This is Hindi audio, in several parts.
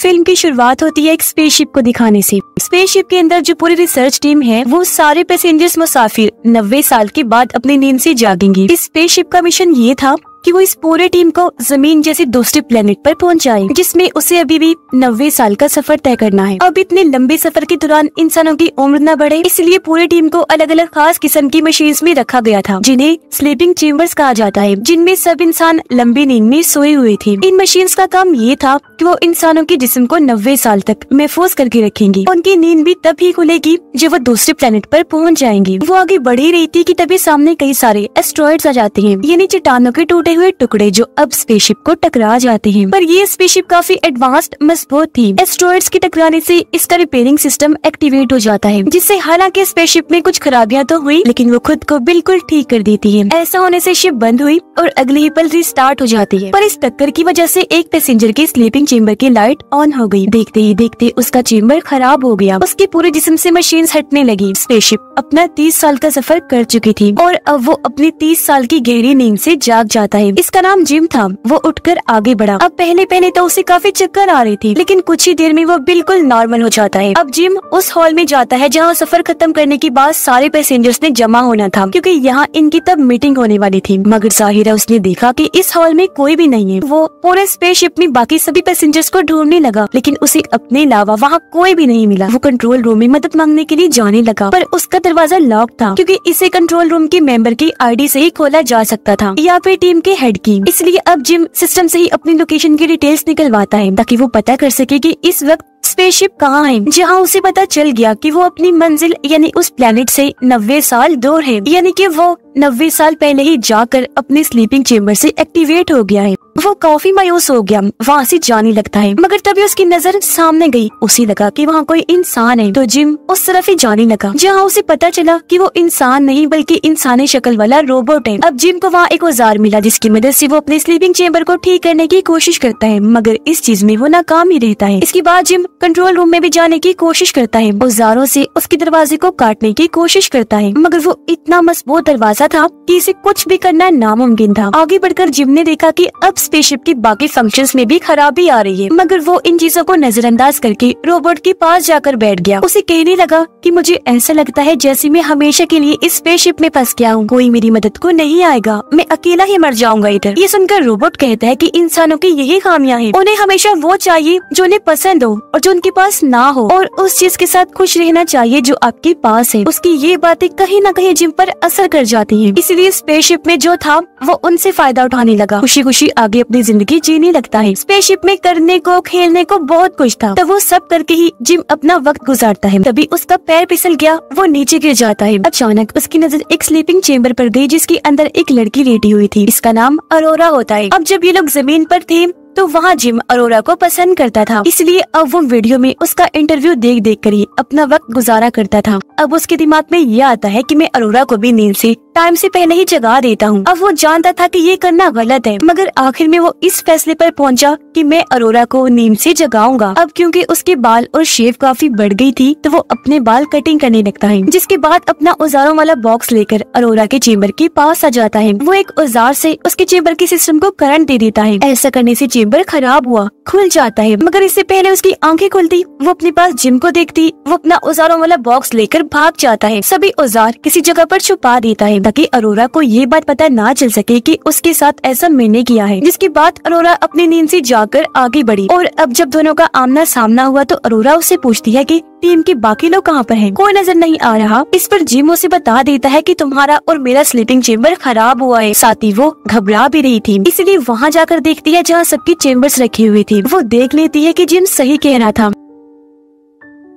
फिल्म की शुरुआत होती है एक स्पेसशिप को दिखाने से। स्पेसशिप के अंदर जो पूरी रिसर्च टीम है वो सारे पैसेंजर्स मुसाफिर 90 साल के बाद अपनी नींद से जागेंगे। इस स्पेसशिप का मिशन ये था कि वो इस पूरे टीम को जमीन जैसे दूसरे प्लेनेट पर पहुंचाए, जिसमें उसे अभी भी 90 साल का सफर तय करना है। अब इतने लंबे सफर के दौरान इंसानों की उम्र न बढ़े, इसलिए पूरी टीम को अलग अलग खास किस्म की मशीन्स में रखा गया था, जिन्हें स्लीपिंग चेम्बर्स कहा जाता है, जिनमें सब इंसान लंबी नींद में सोए हुए थे। इन मशीन्स का काम ये था कि वो इंसानों के जिस्म को 90 साल तक महफूज करके रखेंगी। उनकी नींद भी तभी खुलेगी जब वो दूसरे प्लेनेट पर पहुंच जाएंगे। वो आगे बढ़ ही रही थी कि तभी सामने कई सारे एस्ट्रॉइड्स आ जाते हैं, यानी चट्टानों के टूटे हुए टुकड़े जो अब स्पेसशिप को टकरा जाते हैं। पर ये स्पेसशिप काफी एडवांस्ड मजबूत थी। एस्ट्रॉइड्स के टकराने से इसका रिपेयरिंग सिस्टम एक्टिवेट हो जाता है, जिससे हालांकि स्पेसशिप में कुछ खराबियां तो हुई, लेकिन वो खुद को बिल्कुल ठीक कर देती है। ऐसा होने से शिप बंद हुई और अगले ही पल रिस्टार्ट हो जाती है। पर इस टक्कर की वजह से एक पैसेंजर के स्लीपिंग चेम्बर की लाइट ऑन हो गई। देखते ही देखते उसका चेम्बर खराब हो गया। उसके पूरे जिस्म से मशीन्स हटने लगी। स्पेसशिप अपना 30 साल का सफर कर चुकी थी और अब वो अपनी 30 साल की गहरी नींद से जाग जाता है। इसका नाम जिम था। वो उठकर आगे बढ़ा। अब पहले तो उसे काफी चक्कर आ रही थी, लेकिन कुछ ही देर में वो बिल्कुल नॉर्मल हो जाता है। अब जिम उस हॉल में जाता है जहाँ सफर खत्म करने के बाद सारे पैसेंजर्स ने जमा होना था, क्योंकि यहाँ इनकी तब मीटिंग होने वाली थी। मगर जाहिर है उसने देखा कि इस हॉल में कोई भी नहीं है। वो पूरे स्पेसशिप में बाकी सभी पैसेंजर्स को ढूंढने लगा, लेकिन उसे अपने अलावा वहाँ कोई भी नहीं मिला। वो कंट्रोल रूम में मदद मांगने के लिए जाने लगा, पर उसका दरवाजा लॉक था, क्योंकि इसे कंट्रोल रूम के मेंबर की आईडी से ही खोला जा सकता था या फिर टीम के हेड की। इसलिए अब जिम सिस्टम से ही अपनी लोकेशन की डिटेल्स निकलवाता है, ताकि वो पता कर सके कि इस वक्त स्पेसशिप कहाँ है। जहाँ उसे पता चल गया कि वो अपनी मंजिल यानी उस प्लेनेट से 90 साल दूर है, यानी कि वो 90 साल पहले ही जाकर अपने स्लीपिंग चेम्बर से एक्टिवेट हो गया है। वो काफी मायूस हो गया, वहाँ से जाने लगता है। मगर तभी उसकी नजर सामने गई। उसे लगा कि वहाँ कोई इंसान है, तो जिम उस तरफ ही जाने लगा, जहाँ उसे पता चला कि वो इंसान नहीं बल्कि इंसानी शक्ल वाला रोबोट है। अब जिम को वहाँ एक औजार मिला, जिसकी मदद से वो अपने स्लीपिंग चेम्बर को ठीक करने की कोशिश करता है, मगर इस चीज में वो नाकाम ही रहता है। इसके बाद जिम कंट्रोल रूम में भी जाने की कोशिश करता है, औजारों से उसके दरवाजे को काटने की कोशिश करता है, मगर वो इतना मजबूत दरवाजा था कि इसे कुछ भी करना नामुमकिन था। आगे बढ़कर जिम ने देखा कि अब स्पेसशिप की बाकी फंक्शंस में भी खराबी आ रही है, मगर वो इन चीजों को नजरअंदाज करके रोबोट के पास जाकर बैठ गया। उसे कहने लगा कि मुझे ऐसा लगता है जैसे मैं हमेशा के लिए इस स्पेसशिप में फंस गया हूँ, कोई मेरी मदद को नहीं आएगा, मैं अकेला ही मर जाऊंगा इधर। ये सुनकर रोबोट कहता है कि इंसानों की यही खामियां हैं, उन्हें हमेशा वो चाहिए जो उन्हें पसंद हो और जो उनके पास ना हो, और उस चीज के साथ खुश रहना चाहिए जो आपके पास है। उसकी ये बातें कहीं न कहीं जिम पर असर कर जाती हैं, इसलिए स्पेसशिप में जो था वो उनसे फायदा उठाने लगा। खुशी खुशी आगे अपनी जिंदगी जीने लगता है। स्पेसशिप में करने को खेलने को बहुत कुछ था, तो वो सब करके ही जिम अपना वक्त गुजारता है। तभी उसका पैर फिसल गया, वो नीचे गिर जाता है। अचानक उसकी नजर एक स्लीपिंग चेम्बर पर गई, जिसके अंदर एक लड़की लेटी हुई थी। इसका नाम अरोरा होता है। अब जब ये लोग जमीन पर थे तो वहाँ जिम अरोरा को पसंद करता था, इसलिए अब वो वीडियो में उसका इंटरव्यू देख देख कर ही अपना वक्त गुजारा करता था। अब उसके दिमाग में ये आता है कि मैं अरोरा को भी नींद से टाइम से पहले ही जगा देता हूँ। अब वो जानता था कि ये करना गलत है, मगर आखिर में वो इस फैसले पर पहुंचा कि मैं अरोरा को नींद से जगाऊंगा। अब क्योंकि उसके बाल और शेव काफी बढ़ गई थी, तो वो अपने बाल कटिंग करने लगता है, जिसके बाद अपना औजारों वाला बॉक्स लेकर अरोरा के चेम्बर के पास आ जाता है। वो एक औजार से उसके चेम्बर के सिस्टम को करंट दे देता है। ऐसा करने से चेम्बर खराब हुआ, खुल जाता है, मगर इससे पहले उसकी आंखें खुलती, वो अपने पास जिम को देखती। वो अपना औजारों वाला बॉक्स लेकर भाग जाता है, सभी औजार किसी जगह पर छुपा देता है, ताकि अरोरा को ये बात पता ना चल सके कि उसके साथ ऐसा मैंने किया है। जिसके बाद अरोरा अपनी नींद से जाकर आगे बढ़ी, और अब जब दोनों का आमना सामना हुआ तो अरोरा उससे पूछती है कि टीम के बाकी लोग कहाँ पर हैं? कोई नजर नहीं आ रहा। इस पर जिम उसे बता देता है कि तुम्हारा और मेरा स्लीपिंग चेम्बर खराब हुआ है। साथ ही वो घबरा भी रही थी, इसलिए वहाँ जाकर देखती है जहाँ सबकी चेम्बर्स रखी हुई थी। वो देख लेती है कि जिम सही कह रहा था।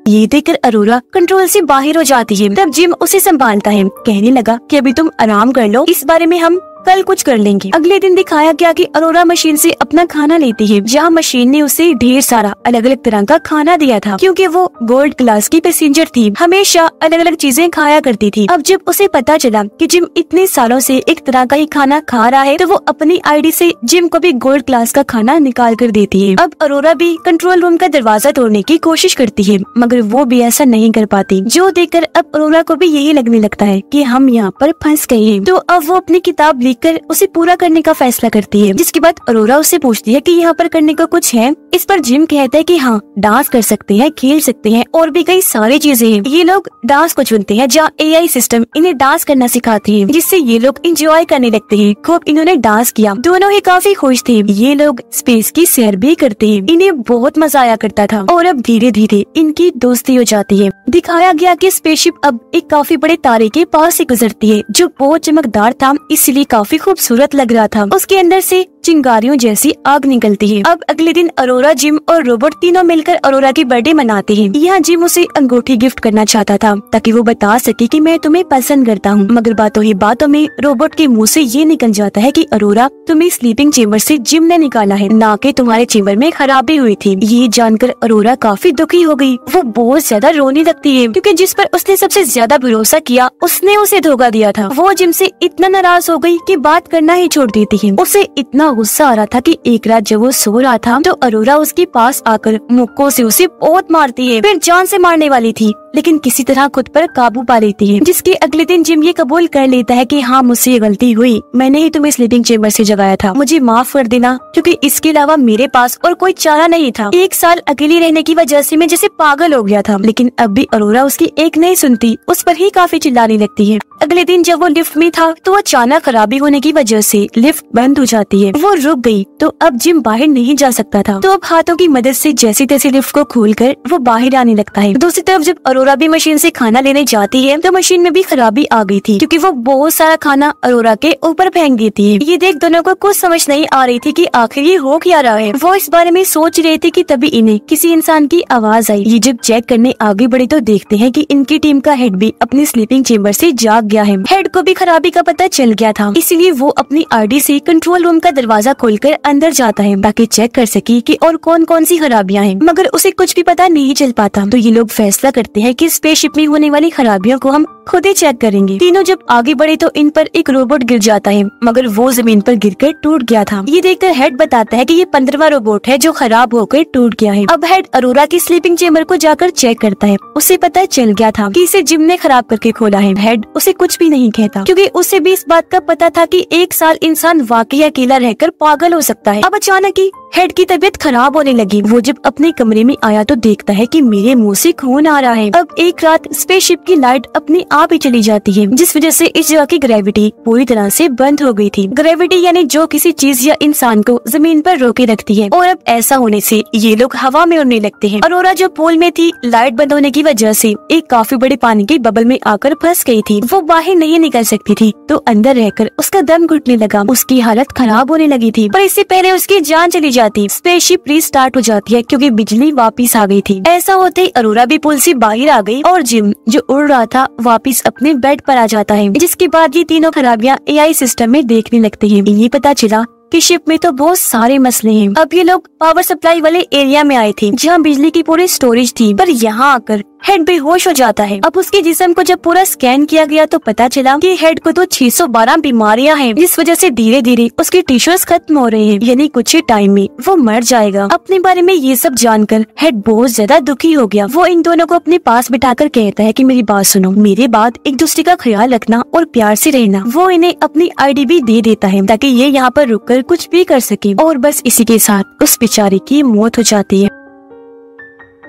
ये देखकर अरोरा कंट्रोल से बाहर हो जाती है। तब जिम उसे संभालता है, कहने लगा कि अभी तुम आराम कर लो, इस बारे में हम कल कुछ कर लेंगे। अगले दिन दिखाया गया कि अरोरा मशीन से अपना खाना लेती है, जहाँ मशीन ने उसे ढेर सारा अलग अलग तरह का खाना दिया था, क्योंकि वो गोल्ड क्लास की पैसेंजर थी, हमेशा अलग अलग चीजें खाया करती थी। अब जब उसे पता चला कि जिम इतने सालों से एक तरह का ही खाना खा रहा है, तो वो अपनी आईडी से जिम को भी गोल्ड क्लास का खाना निकाल कर देती है। अब अरोरा भी कंट्रोल रूम का दरवाजा तोड़ने की कोशिश करती है, मगर वो भी ऐसा नहीं कर पाती, जो देखकर अब अरोरा को भी यही लगने लगता है कि हम यहाँ पर फंस गए हैं। तो अब वो अपनी किताब लिखकर उसे पूरा करने का फैसला करती है। जिसके बाद अरोरा उससे पूछती है कि यहाँ पर करने को कुछ है। इस पर जिम कहता है कि हाँ, डांस कर सकते हैं, खेल सकते हैं और भी कई सारी चीजें हैं। ये लोग डांस को चुनते हैं जहाँ AI सिस्टम इन्हें डांस करना सिखाती है, जिससे ये लोग एंजॉय करने लगते हैं। खूब इन्होंने डांस किया, दोनों ही काफी खुश थे। ये लोग स्पेस की सैर भी करते हैं, इन्हें बहुत मजा आया करता था। और अब धीरे धीरे इनकी दोस्ती हो जाती है। दिखाया गया कि स्पेसशिप अब एक काफी बड़े तारे के पास से गुजरती है, जो बहुत चमकदार था, इसलिए काफी खूबसूरत लग रहा था। उसके अंदर से चिंगारियों जैसी आग निकलती है। अब अगले दिन अरोरा, जिम और रोबोट तीनों मिलकर अरोरा की बर्थडे मनाते हैं। यहाँ जिम उसे अंगूठी गिफ्ट करना चाहता था ताकि वो बता सके कि मैं तुम्हें पसंद करता हूँ, मगर बातों ही बातों में रोबोट के मुंह से ये निकल जाता है कि अरोरा, तुम्हें स्लीपिंग चेम्बर से जिम ने निकाला है, ना कि तुम्हारे चेम्बर में खराबी हुई थी। ये जानकर अरोरा काफी दुखी हो गई। वो बहुत ज्यादा रोने लगती है क्योंकि जिस पर उसने सबसे ज्यादा भरोसा किया उसने उसे धोखा दिया था। वो जिम से इतना नाराज हो गई कि बात करना ही छोड़ देती है। उसे इतना गुस्सा आ रहा था कि एक रात जब वो सो रहा था तो अरोरा उसके पास आकर मुक्कों से उसे बहुत मारती है, फिर जान से मारने वाली थी, लेकिन किसी तरह खुद पर काबू पा लेती है। जिसके अगले दिन जिम ये कबूल कर लेता है कि हाँ, मुझसे ये गलती हुई, मैंने ही तुम्हें स्लीपिंग चेम्बर से जगाया था, मुझे माफ कर देना, क्योंकि इसके अलावा मेरे पास और कोई चारा नहीं था। एक साल अकेली रहने की वजह से मैं जैसे पागल हो गया था, लेकिन अब भी अरोरा उसकी एक नहीं सुनती, उस पर ही काफी चिल्लाने लगती है। अगले दिन जब वो लिफ्ट में था तो अचानक खराबी होने की वजह से लिफ्ट बंद हो जाती है। वो रुक गई तो अब जिम बाहर नहीं जा सकता था, तो अब हाथों की मदद से जैसे तैसे लिफ्ट को खोलकर वो बाहर आने लगता है। दूसरी तरफ जब अरोरा भी मशीन से खाना लेने जाती है तो मशीन में भी खराबी आ गई थी, क्योंकि वो बहुत सारा खाना अरोरा के ऊपर फेंक देती है। ये देख दोनों को कुछ समझ नहीं आ रही थी कि आखिर ये हो क्या रहा है। वो इस बारे में सोच रहे थे कि तभी इन्हें किसी इंसान की आवाज आई। ये जब चेक करने आगे बढ़े तो देखते हैं कि इनकी टीम का हेड भी अपनी स्लीपिंग चेम्बर से जाग गया है। हेड को भी खराबी का पता चल गया था, इसलिए वो अपनी आईडी से कंट्रोल रूम का दरवाजा खोलकर अंदर जाता है ताकि चेक कर सके कि और कौन कौन सी खराबियां हैं, मगर उसे कुछ भी पता नहीं चल पाता। तो ये लोग फैसला करते हैं कि स्पेसशिप में होने वाली खराबियों को हम खुद ही चेक करेंगे। तीनों जब आगे बढ़े तो इन पर एक रोबोट गिर जाता है, मगर वो जमीन पर गिरकर टूट गया था। ये देखकर हेड बताता है कि ये 15वां रोबोट है जो खराब होकर टूट गया है। अब हेड अरोरा की स्लीपिंग चेम्बर को जाकर चेक करता है। उसे पता चल गया था कि इसे जिम ने खराब करके खोला है। हेड उसे कुछ भी नहीं कहता, क्योंकि उसे भी इस बात का पता था कि एक साल इंसान वाकई अकेला रहकर पागल हो सकता है। अब अचानक ही हेड की तबीयत खराब होने लगी। वो जब अपने कमरे में आया तो देखता है कि मेरे मुंह से खून आ रहा है। अब एक रात स्पेसशिप की लाइट अपने आप ही चली जाती है, जिस वजह से इस जगह की ग्रेविटी पूरी तरह से बंद हो गई थी। ग्रेविटी यानी जो किसी चीज या इंसान को जमीन पर रोके रखती है, और अब ऐसा होने से ये लोग हवा में उड़ने लगते हैं। अरोरा जो पूल में थी, लाइट बंद होने की वजह से एक काफी बड़े पानी के बबल में आकर फंस गई थी। वो बाहर नहीं निकल सकती थी, तो अंदर रहकर उसका दम घुटने लगा। उसकी हालत खराब होने लगी थी, पर इससे पहले उसकी जान चली जाती। स्पेसशिप रीस्टार्ट हो जाती है क्योंकि बिजली वापस आ गई थी। ऐसा होते ही अरोरा भी पुल से बाहर आ गई और जिम जो उड़ रहा था वापस अपने बेड पर आ जाता है। जिसके बाद ये तीनों खराबियां AI सिस्टम में देखने लगते हैं। इन्हें पता चला कि शिप में तो बहुत सारे मसले हैं। अब ये लोग पावर सप्लाई वाले एरिया में आए थे जहाँ बिजली की पूरी स्टोरेज थी, पर यहाँ आकर हेड बेहोश हो जाता है। अब उसके जिस्म को जब पूरा स्कैन किया गया तो पता चला कि हेड को तो 612 बीमारियां हैं, जिस वजह से धीरे धीरे उसके टिश्यूज खत्म हो रहे हैं, यानी कुछ ही टाइम में वो मर जाएगा। अपने बारे में ये सब जानकर हेड बहुत ज्यादा दुखी हो गया। वो इन दोनों को अपने पास बिठाकर कहता है कि मेरी बात सुनो, मेरे बाद एक दूसरे का ख्याल रखना और प्यार से रहना। वो इन्हें अपनी आईडी भी दे देता है ताकि ये यहाँ पर रुककर कुछ भी कर सके, और बस इसी के साथ उस बेचारे की मौत हो जाती है।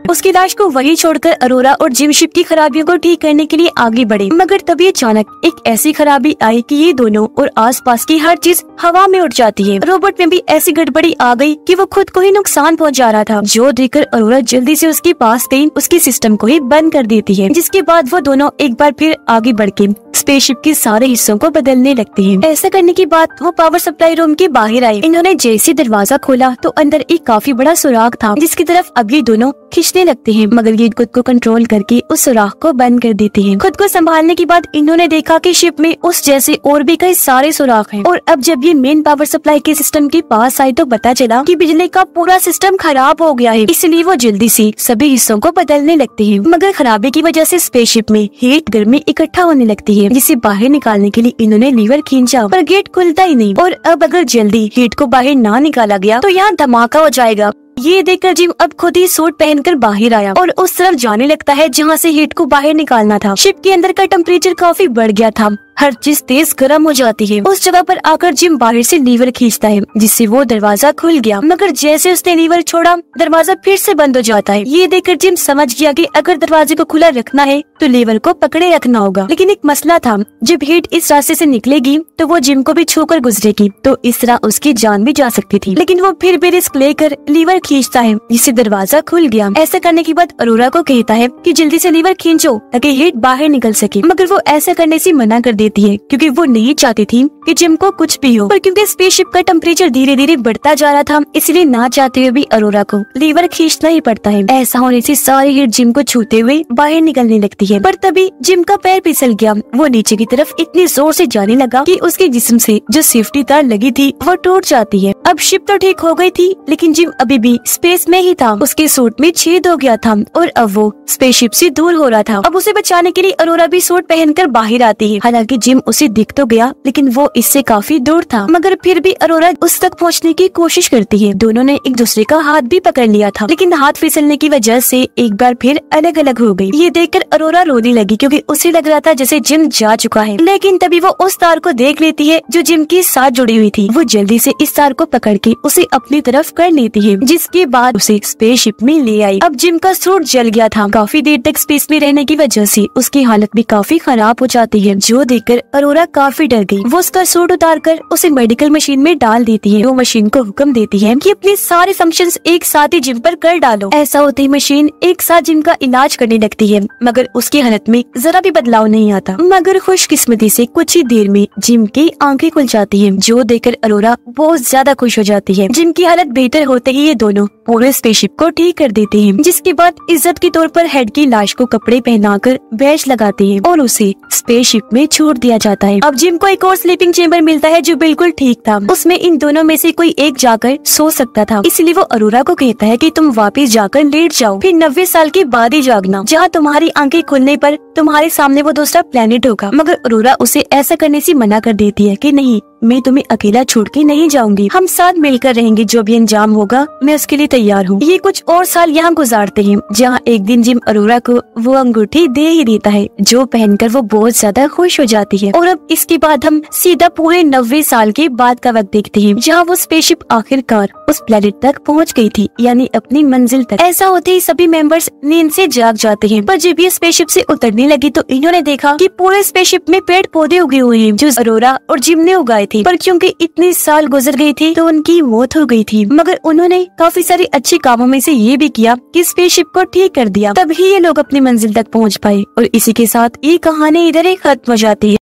उसकी लाश को वही छोड़कर अरोरा और जिम शिप की खराबियों को ठीक करने के लिए आगे बढ़े, मगर तभी अचानक एक ऐसी खराबी आई कि ये दोनों और आसपास की हर चीज हवा में उड़ जाती है। रोबोट में भी ऐसी गड़बड़ी आ गई कि वो खुद को ही नुकसान पहुंचा रहा था, जो देखकर अरोरा जल्दी से उसके पास गई, उसके सिस्टम को ही बंद कर देती है। जिसके बाद वो दोनों एक बार फिर आगे बढ़ के स्पेसशिप के सारे हिस्सों को बदलने लगते हैं। ऐसा करने के बाद वो पावर सप्लाई रूम के बाहर आए। इन्होंने जैसे दरवाजा खोला तो अंदर एक काफी बड़ा सुराख था, जिसकी तरफ अब ये दोनों खींचने लगते हैं, मगर ये खुद को कंट्रोल करके उस सुराख को बंद कर देते हैं। खुद को संभालने के बाद इन्होंने देखा कि शिप में उस जैसे और भी कई सारे सुराख हैं, और अब जब ये मेन पावर सप्लाई के सिस्टम के पास आए तो पता चला कि बिजली का पूरा सिस्टम खराब हो गया है। इसलिए वो जल्दी से सभी हिस्सों को बदलने लगते हैं, मगर खराबी की वजह से स्पेसशिप में हीट गर्मी इकट्ठा होने लगती है, जिसे बाहर निकालने के लिए इन्होंने लीवर खींचा, पर गेट खुलता ही नहीं। और अब अगर जल्दी हीट को बाहर ना निकाला गया तो यहाँ धमाका हो जाएगा। ये देखकर जिम अब खुद ही सूट पहनकर बाहर आया और उस तरफ जाने लगता है जहाँ से हीट को बाहर निकालना था। शिप के अंदर का टेम्परेचर काफी बढ़ गया था। हर चीज तेज गर्म हो जाती है। उस जगह पर आकर जिम बाहर से लीवर खींचता है, जिससे वो दरवाजा खुल गया, मगर जैसे उसने लीवर छोड़ा दरवाजा फिर से बंद हो जाता है। ये देखकर जिम समझ गया कि अगर दरवाजे को खुला रखना है तो लीवर को पकड़े रखना होगा। लेकिन एक मसला था, जब हीट इस रास्ते से निकलेगी तो वो जिम को भी छूकर गुजरेगी, तो इस तरह उसकी जान भी जा सकती थी। लेकिन वो फिर भी रिस्क लेकर लीवर खींचता है, जिससे दरवाजा खुल गया। ऐसा करने के बाद अरोरा को कहता है कि जल्दी से लीवर खींचो ताकि हीट बाहर निकल सके, मगर वो ऐसा करने से मना कर देती है क्योंकि वो नहीं चाहती थी कि जिम को कुछ भी हो। पर क्योंकि स्पेसशिप का टेम्परेचर धीरे धीरे बढ़ता जा रहा था, इसलिए ना चाहते हुए भी अरोरा को लीवर खींचना ही पड़ता है। ऐसा होने से सारी हीट जिम को छूते हुए बाहर निकलने लगती है। पर तभी जिम का पैर फिसल गया। वो नीचे की तरफ इतनी जोर से जाने लगा कि उसके जिस्म से जो सेफ्टी तार लगी थी वो टूट जाती है। अब शिप तो ठीक हो गई थी, लेकिन जिम अभी भी स्पेस में ही था। उसके सूट में छेद हो गया था और अब वो स्पेसशिप से दूर हो रहा था। अब उसे बचाने के लिए अरोरा भी सूट पहनकर बाहर आती है। हालांकि जिम उसे दिख तो गया, लेकिन वो इससे काफी दूर था, मगर फिर भी अरोरा उस तक पहुंचने की कोशिश करती है। दोनों ने एक दूसरे का हाथ भी पकड़ लिया था, लेकिन हाथ फिसलने की वजह से एक बार फिर अलग अलग हो गई। ये देखकर अरोरा रोने लगी क्योंकि उसे लग रहा था जैसे जिम जा चुका है। लेकिन तभी वो उस तार को देख लेती है जो जिम के साथ जुड़ी हुई थी। वो जल्दी से इस तार को पकड़ के उसे अपनी तरफ कर लेती है, जिसके बाद उसे स्पेसशिप में ले आई। अब जिम का सूट जल गया था। काफी देर तक स्पेस में रहने की वजह से उसकी हालत भी काफी खराब हो जाती है, जो देखकर अरोरा काफी डर गई। वो उसका सूट उतार कर उसे मेडिकल मशीन में डाल देती है। वो मशीन को हुक्म देती है कि अपने सारे फंक्शंस एक साथ ही जिम पर कर डालो। ऐसा होते ही मशीन एक साथ जिम का इलाज करने लगती है, मगर उसकी हालत में जरा भी बदलाव नहीं आता। मगर खुशकिस्मती से कुछ ही देर में जिम की आंखें खुल जाती है, जो देखकर अरोरा बहुत ज्यादा खुश हो जाती है। जिम की हालत बेहतर होते ही ये दोनों पूरे स्पेसशिप को ठीक कर देते हैं, जिसके बाद इज्जत के तौर पर हेड की लाश को कपड़े पहनाकर बैज लगाते हैं और उसे स्पेसशिप में छोड़ दिया जाता है। अब जिम को एक और स्लीपिंग चेंबर मिलता है जो बिल्कुल ठीक था। उसमें इन दोनों में से कोई एक जाकर सो सकता था, इसलिए वो अरोरा को कहता है कि तुम वापस जाकर लेट जाओ, फिर 90 साल के बाद ही जागना, जहाँ तुम्हारी आंखें खुलने पर तुम्हारे सामने वो दूसरा प्लेनेट होगा। मगर अरोरा उसे ऐसा करने से मना कर देती है कि नहीं, मैं तुम्हें अकेला छोड़ के नहीं जाऊंगी, हम साथ मिलकर रहेंगे, जो भी अंजाम होगा मैं उसके लिए तैयार हूँ। ये कुछ और साल यहाँ गुजारते हैं, जहाँ एक दिन जिम अरोरा को वो अंगूठी दे ही देता है, जो पहनकर वो बहुत ज्यादा खुश हो जाती है। और अब इसके बाद हम सीधा पूरे 90 साल के बाद का वक्त देखते हैं, जहाँ वो स्पेसशिप आखिरकार उस प्लेनेट तक पहुँच गई थी, यानी अपनी मंजिल तक। ऐसा होते ही सभी मेंबर्स नींद से जाग जाते हैं, पर जब ये स्पेसशिप से उतरने लगी तो इन्होंने देखा कि पूरे स्पेसशिप में पेड़ पौधे उगे हुए हैं, जो अरोरा और जिम ने उगाए थे। पर क्योंकि इतने साल गुजर गए थे तो उनकी मौत हो गई थी, मगर उन्होंने काफी सारे अच्छे कामों में से ये भी किया कि स्पेसशिप को ठीक कर दिया, तभी ये लोग अपनी मंजिल तक पहुंच पाए। और इसी के साथ ये कहानी इधर ही खत्म हो जाती है।